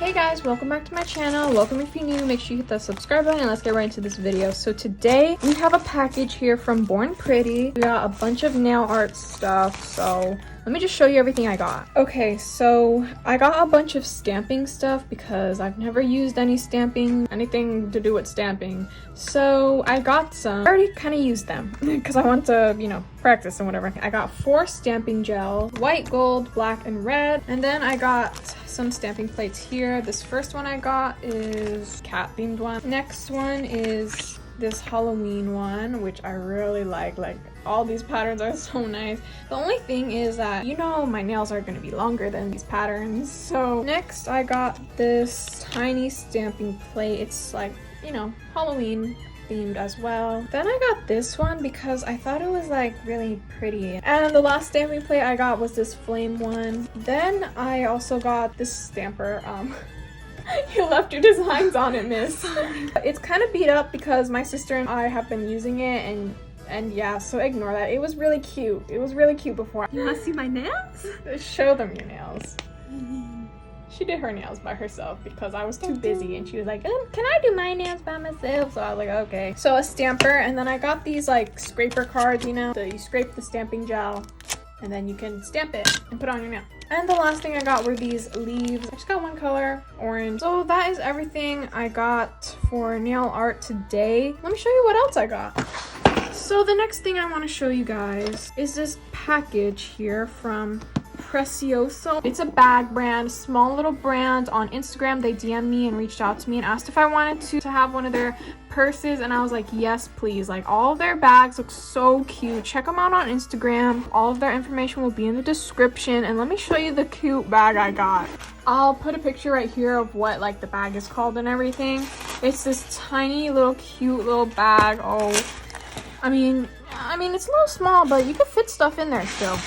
Hey guys, welcome back to my channel. Welcome if you're new. Make sure you hit that subscribe button and let's get right into this video. So today we have a package here from Born Pretty. We got a bunch of nail art stuff, so let me just show you everything I got. Okay, so I got a bunch of stamping stuff because I've never used anything to do with stamping. So I got some. I already kind of used them because I want to, you know, practice and whatever. I got 4 stamping gel, white, gold, black, and red. And then I got some stamping plates here. This first one I got is cat themed one. Next one is this Halloween one, which I really like all these patterns are so nice. The only thing is that, you know, my nails are gonna be longer than these patterns. So next I got this tiny stamping plate. It's like, you know, Halloween themed as well. Then I got this one because I thought it was like really pretty. And the last stamping plate I got was this flame one. Then I also got this stamper. You left your designs on it, miss. It's kind of beat up because my sister and I have been using it and yeah, so ignore that. It was really cute. It was really cute before. You want to see my nails? Show them your nails. She did her nails by herself because I was too busy and she was like, can I do my nails by myself? So I was like, okay. So a stamper, and then I got these like scraper cards, you know, you scrape the stamping gel and then you can stamp it and put it on your nail. And the last thing I got were these leaves. I just got one color, orange. So that is everything I got for nail art today. Let me show you what else I got. So the next thing I want to show you guys is this package here from Precioso. It's a bag brand, small little brand. On Instagram they DM'd me and reached out to me and asked if I wanted to have one of their purses, and I was like, yes please. Like, all of their bags look so cute. Check them out on Instagram. All of their information will be in the description, and let me show you the cute bag I got. I'll put a picture right here of what like the bag is called and everything. It's this tiny little cute little bag. Oh, I mean it's a little small, but you can fit stuff in there still.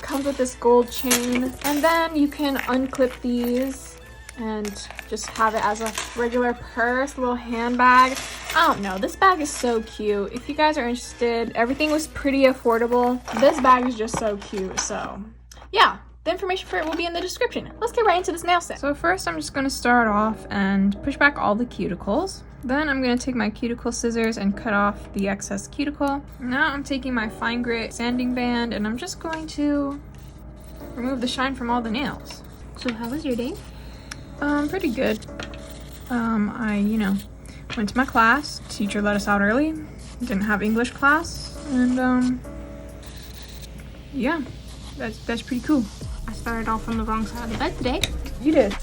Comes with this gold chain, and then you can unclip these and just have it as a regular purse, little handbag. I don't know, this bag is so cute. If you guys are interested, everything was pretty affordable. This bag is just so cute. So yeah, the information for it will be in the description. Let's get right into this nail set. So first I'm just going to start off and push back all the cuticles. Then I'm going to take my cuticle scissors and cut off the excess cuticle. Now I'm taking my fine grit sanding band and I'm just going to remove the shine from all the nails. So how was your day? Pretty good. I, you know, went to my class. Teacher let us out early. Didn't have English class. And yeah, that's pretty cool. I started off on the wrong side of the bed today. You did.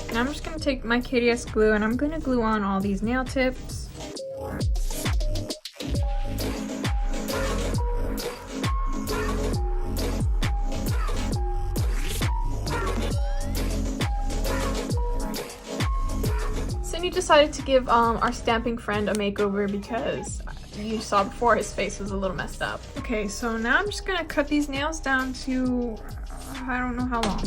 And I'm just going to take my KDS glue and I'm going to glue on all these nail tips. Cindy decided to give our stamping friend a makeover because you saw before his face was a little messed up. Okay, so now I'm just going to cut these nails down to I don't know how long.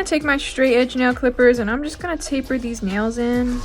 Take my straight edge nail clippers and I'm just gonna taper these nails in.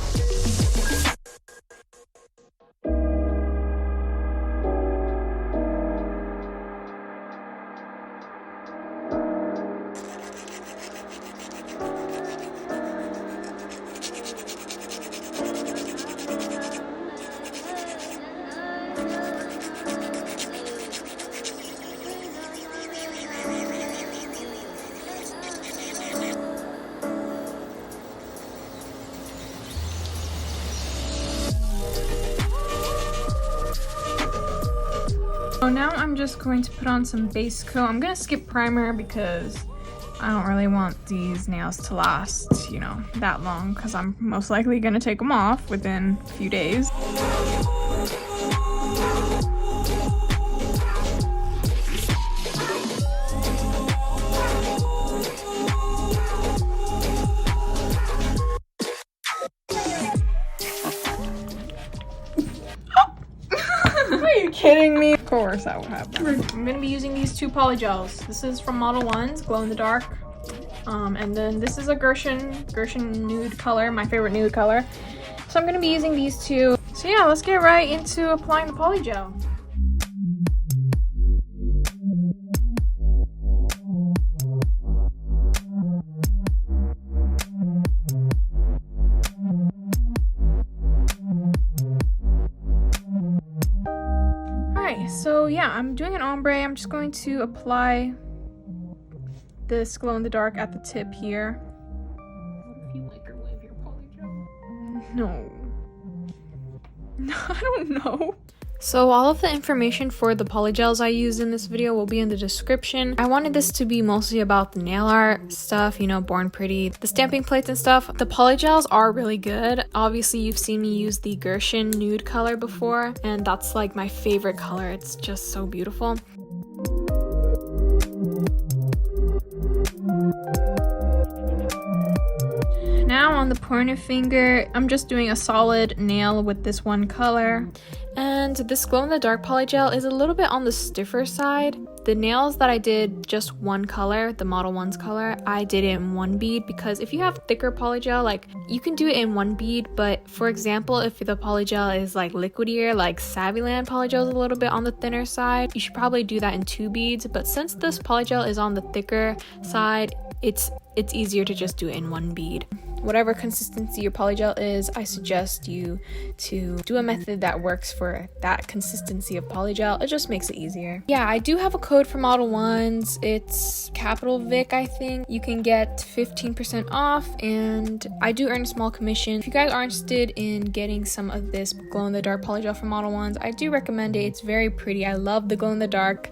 So now I'm just going to put on some base coat. I'm gonna skip primer because I don't really want these nails to last, you know, that long because I'm most likely gonna take them off within a few days. kidding me? Of course I will have that. I'm gonna be using these two polygels. This is from Modelones, glow in the dark. And then this is a Gershion Nude color, my favorite nude color. So I'm gonna be using these two. So yeah, let's get right into applying the polygel. Alright, so yeah, I'm doing an ombre. I'm just going to apply this glow in the dark at the tip here. What if you microwave your polygel? No, I don't know. So all of the information for the polygels I use in this video will be in the description. I wanted this to be mostly about the nail art stuff, you know, Born Pretty, the stamping plates and stuff. The polygels are really good. Obviously, you've seen me use the Gershion Nude color before, and that's like my favorite color. It's just so beautiful. Now on the pointer finger, I'm just doing a solid nail with this one color. And this glow-in-the-dark polygel is a little bit on the stiffer side. The nails that I did just one color, the Model 1's color, I did it in one bead because if you have thicker polygel, like you can do it in one bead, but for example, if the polygel is like liquidier, like Savvyland polygel is a little bit on the thinner side, you should probably do that in 2 beads. But since this polygel is on the thicker side, it's easier to just do it in 1 bead. Whatever consistency your polygel is, I suggest you to do a method that works for that consistency of polygel. It just makes it easier. Yeah, I do have a code for Model 1s. It's capital Vic, I think. You can get 15% off, and I do earn a small commission. If you guys are interested in getting some of this glow-in-the-dark polygel from Model 1s, I do recommend it. It's very pretty. I love the glow-in-the-dark.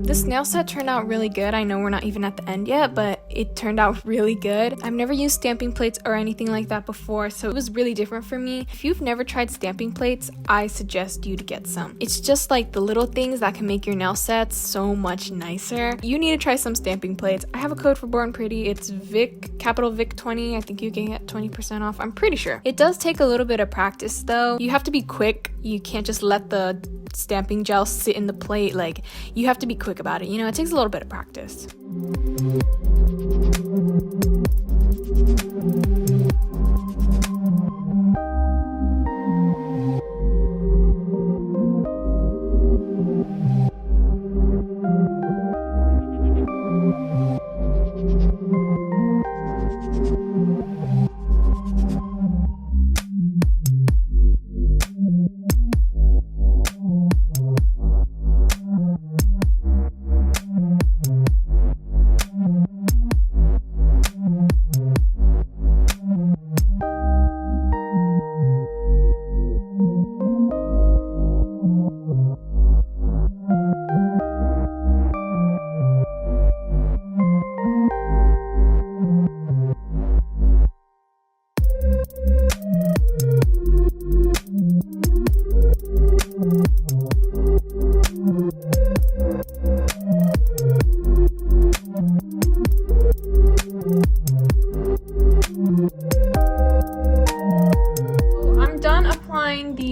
This nail set turned out really good. I know we're not even at the end yet, but it turned out really good. I've never used stamping plates or anything like that before, so it was really different for me. If you've never tried stamping plates, I suggest you to get some. It's just like the little things that can make your nail sets so much nicer. You need to try some stamping plates. I have a code for Born Pretty. It's Vic, capital Vic 20. I think you can get 20% off. I'm pretty sure. It does take a little bit of practice though. You have to be quick. You can't just let the stamping gel sit in the plate. Like, you have to be quick about it. You know, it takes a little bit of practice.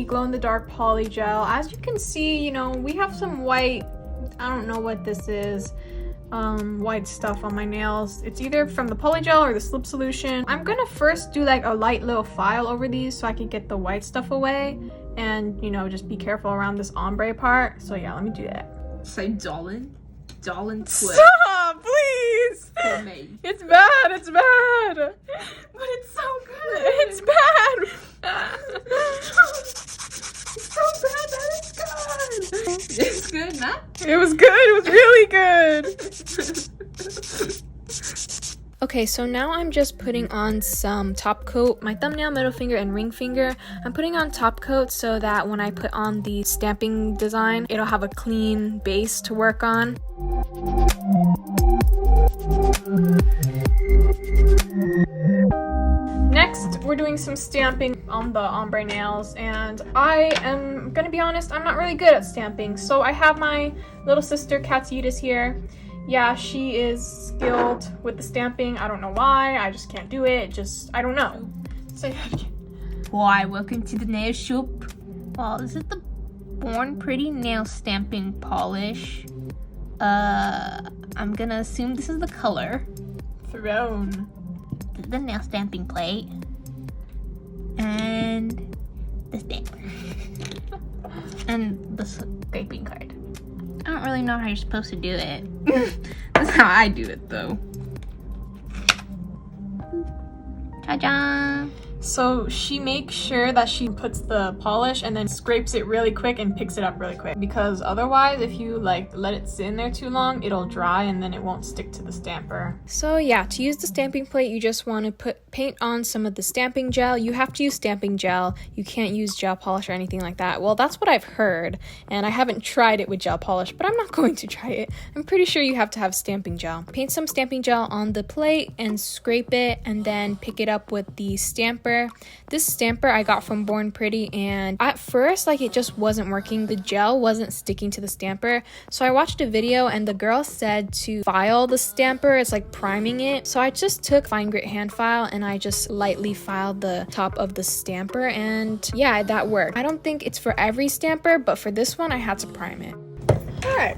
Glow-in-the-dark polygel. As you can see, you know, we have some white, I don't know what this is, white stuff on my nails. It's either from the polygel or the slip solution. I'm gonna first do like a light little file over these so I can get the white stuff away and, you know, just be careful around this ombre part. So yeah, let me do that. Say Dolan twit. Stop, please! For me. It's bad, it's bad! But it's so good! It's bad! It's so bad that it's good! It's good, nah? It was good, it was really good! Okay, so now I'm just putting on some top coat, my thumbnail, middle finger, and ring finger. I'm putting on top coat so that when I put on the stamping design, it'll have a clean base to work on. Next, we're doing some stamping on the ombre nails, and I am gonna be honest, I'm not really good at stamping. So I have my little sister Katsitas here. Yeah, she is skilled with the stamping. I don't know why, I just can't do it. I don't know. Say that again. Why, welcome to the nail shop. Well, this is the Born Pretty nail stamping polish. I'm gonna assume this is the color. Throne. The nail stamping plate. And the stamp. And the scraping card. I don't really know how you're supposed to do it. That's how I do it though. Ta-da! So she makes sure that she puts the polish and then scrapes it really quick and picks it up really quick, because otherwise if you like let it sit in there too long, it'll dry and then it won't stick to the stamper. So yeah, to use the stamping plate, you just want to paint on some of the stamping gel. You have to use stamping gel. You can't use gel polish or anything like that. Well, that's what I've heard, and I haven't tried it with gel polish, but I'm not going to try it. I'm pretty sure you have to have stamping gel. Paint some stamping gel on the plate and scrape it, and then pick it up with the stamper. This stamper I got from Born Pretty, and at first like it just wasn't working. The gel wasn't sticking to the stamper, so I watched a video and the girl said to file the stamper. It's like priming it. So I just took fine grit hand file and I just lightly filed the top of the stamper, and yeah, that worked. I don't think it's for every stamper, but for this one I had to prime it. Alright,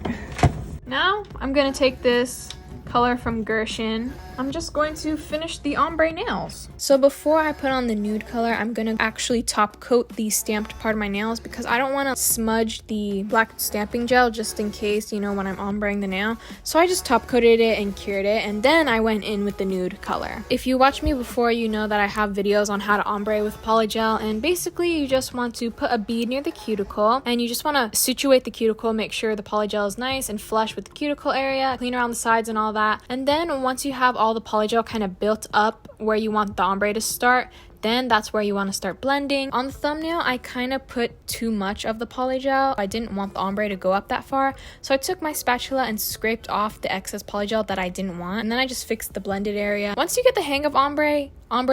now I'm gonna take this color from Gershion. I'm just going to finish the ombre nails. So before I put on the nude color, I'm gonna actually top coat the stamped part of my nails because I don't want to smudge the black stamping gel just in case, you know, when I'm ombreing the nail. So I just top coated it and cured it, and then I went in with the nude color. If you watch me before, you know that I have videos on how to ombre with polygel, and basically you just want to put a bead near the cuticle and you just want to situate the cuticle, make sure the polygel is nice and flush with the cuticle area, clean around the sides and all that. And then once you have all the polygel kind of built up where you want the ombre to start, then that's where you want to start blending. On the thumbnail, I kind of put too much of the polygel. I didn't want the ombre to go up that far, so I took my spatula and scraped off the excess polygel that I didn't want, and then I just fixed the blended area. Once you get the hang of ombre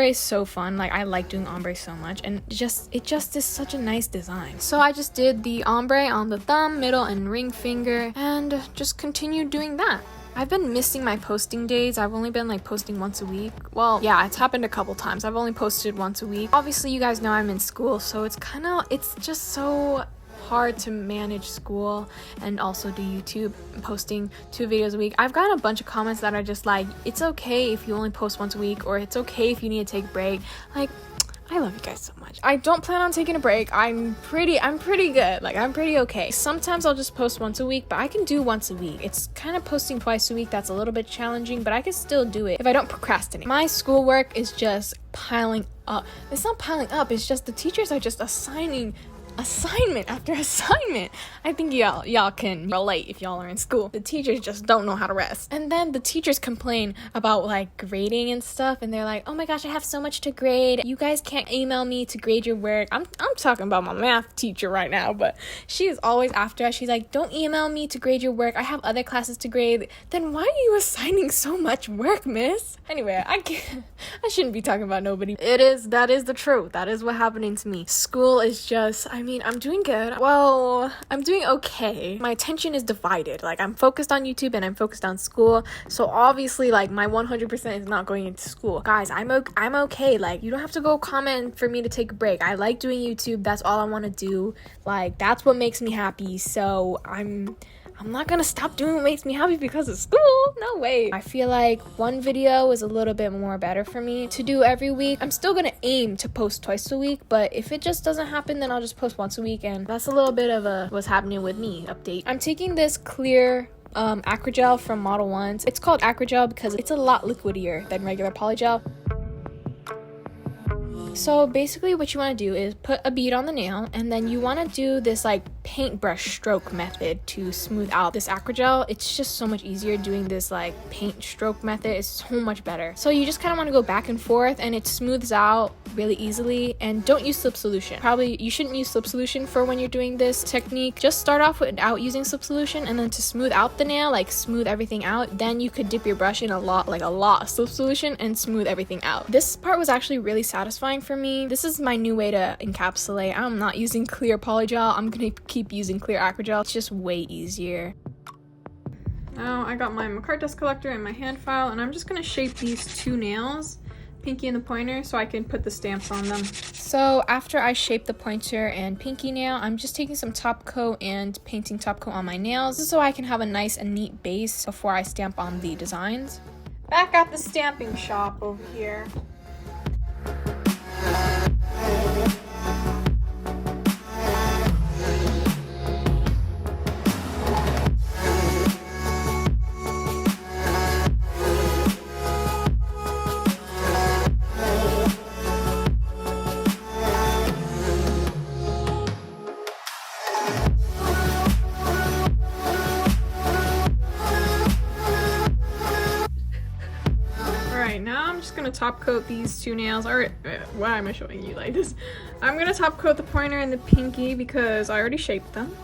is so fun. Like, I like doing ombre so much, and it just is such a nice design. So I just did the ombre on the thumb, middle, and ring finger, and just continued doing that. I've been missing my posting days. I've only been like posting once a week. Well, yeah, it's happened a couple times. I've only posted once a week. Obviously, you guys know I'm in school, so it's just so hard to manage school and also do YouTube, posting 2 videos a week. I've gotten a bunch of comments that are just like, it's okay if you only post once a week, or it's okay if you need to take a break. Like, I love you guys so much. I don't plan on taking a break. I'm pretty good. Like, I'm pretty okay. Sometimes I'll just post once a week, but I can do once a week. It's kind of posting twice a week that's a little bit challenging, but I can still do it if I don't procrastinate. My schoolwork is just piling up. It's not piling up, it's just the teachers are just assigning assignment after assignment. I think y'all can relate if y'all are in school. The teachers just don't know how to rest. And then the teachers complain about like grading and stuff, and they're like, oh my gosh, I have so much to grade. You guys can't email me to grade your work. I'm talking about my math teacher right now, but she is always after us. She's like, don't email me to grade your work. I have other classes to grade. Then why are you assigning so much work, miss? Anyway, I shouldn't be talking about nobody. That is the truth. That is what's happening to me. School is just, I'm doing good. Well, I'm doing okay. My attention is divided. Like, I'm focused on YouTube and I'm focused on school. So obviously, like, my 100% is not going into school. Guys, I'm okay. Like, you don't have to go comment for me to take a break. I like doing YouTube. That's all I want to do. Like, that's what makes me happy. So I'm not gonna stop doing what makes me happy because of school. No way. I feel like one video is a little bit more better for me to do every week. I'm still gonna aim to post twice a week, but if it just doesn't happen, then I'll just post once a week, and that's a little bit of a what's happening with me update. I'm taking this clear acrygel from Modelones. It's called acrygel because it's a lot liquidier than regular polygel. So basically what you want to do is put a bead on the nail, and then you want to do this like paintbrush stroke method to smooth out this acrygel. It's just so much easier doing this like paint stroke method. It's so much better. So you just kind of want to go back and forth, and it smooths out really easily. And don't use slip solution. Probably you shouldn't use slip solution for when you're doing this technique. Just start off without using slip solution, and then to smooth out the nail, like smooth everything out, then you could dip your brush in a lot of slip solution and smooth everything out. This part was actually really satisfying for me. This is my new way to encapsulate. I'm not using clear polygel. I'm gonna keep using clear acrygel. It's just way easier. Now I got my Makartt dust collector and my hand file, and I'm just gonna shape these 2 nails, pinky and the pointer so I can put the stamps on them. So after I shape the pointer and pinky nail, I'm just taking some top coat and painting top coat on my nails so I can have a nice and neat base before I stamp on the designs. Back at the stamping shop over here. Now I'm just gonna top coat these two nails. Or why am I showing you like this? I'm gonna top coat the pointer and the pinky because I already shaped them.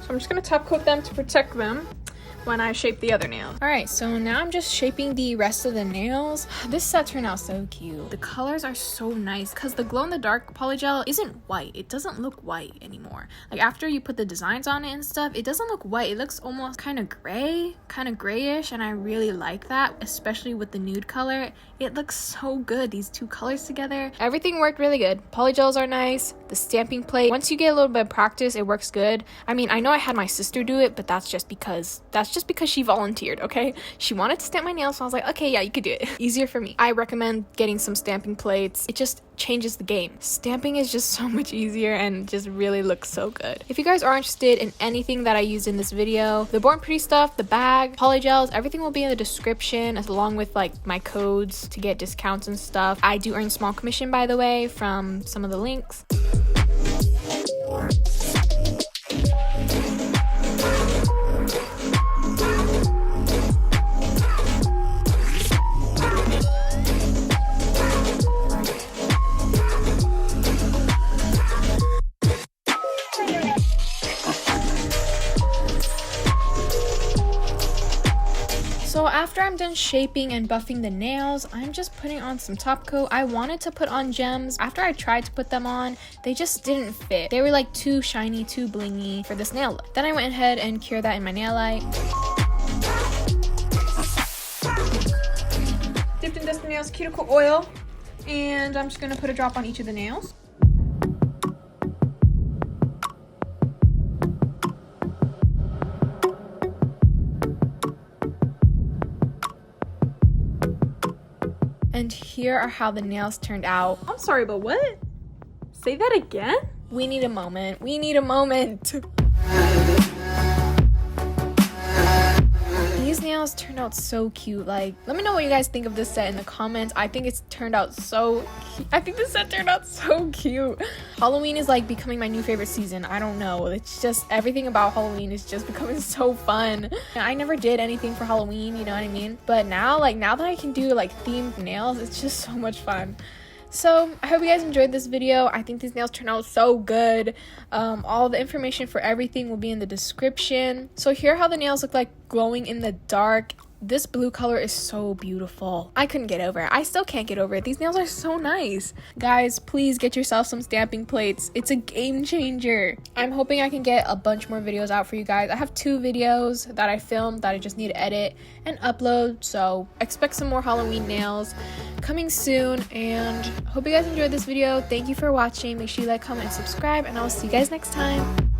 So I'm just gonna top coat them to protect them when I shape the other nails. Alright, so now I'm just shaping the rest of the nails. This set turned out so cute. The colors are so nice because the glow-in-the-dark polygel isn't white. It doesn't look white anymore. Like after you put the designs on it and stuff, it doesn't look white. It looks almost kind of gray, kind of grayish, and I really like that, especially with the nude color. It looks so good, these two colors together. Everything worked really good. Polygels are nice. The stamping plate, once you get a little bit of practice, it works good. I mean, I know I had my sister do it, but that's just because she volunteered, okay? She wanted to stamp my nails, so I was like, okay, yeah, you could do it. Easier for me. I recommend getting some stamping plates. It just changes the game. Stamping is just so much easier and just really looks so good. If you guys are interested in anything that I used in this video, the Born Pretty stuff, the bag, polygels, everything will be in the description, as along with like my codes to get discounts and stuff. I do earn small commission, by the way, from some of the links. So after I'm done shaping and buffing the nails, I'm just putting on some top coat. I wanted to put on gems. After I tried to put them on, they just didn't fit. They were like too shiny, too blingy for this nail look. Then I went ahead and cured that in my nail light. Dipped in Dustin Nails cuticle oil, and I'm just gonna put a drop on each of the nails. And here are how the nails turned out. I'm sorry, but what? Say that again? We need a moment. We need a moment. These nails turned out so cute. Like, let me know what you guys think of this set in the comments. I think it's turned out so cute. I think this set turned out so cute. Halloween is like becoming my new favorite season. I don't know. It's just everything about Halloween is just becoming so fun. I never did anything for Halloween, you know what I mean? But now, like, now that I can do like themed nails, it's just so much fun. So I hope you guys enjoyed this video. I think these nails turned out so good. All the information for everything will be in the description. So here are how the nails look like glowing in the dark. This blue color is so beautiful. I couldn't get over it. I still can't get over it. These nails are so nice. Guys, please get yourself some stamping plates. It's a game changer. I'm hoping I can get a bunch more videos out for you guys. I have 2 videos that I filmed that I just need to edit and upload. So expect some more Halloween nails coming soon. And hope you guys enjoyed this video. Thank you for watching. Make sure you like, comment, and subscribe. And I will see you guys next time.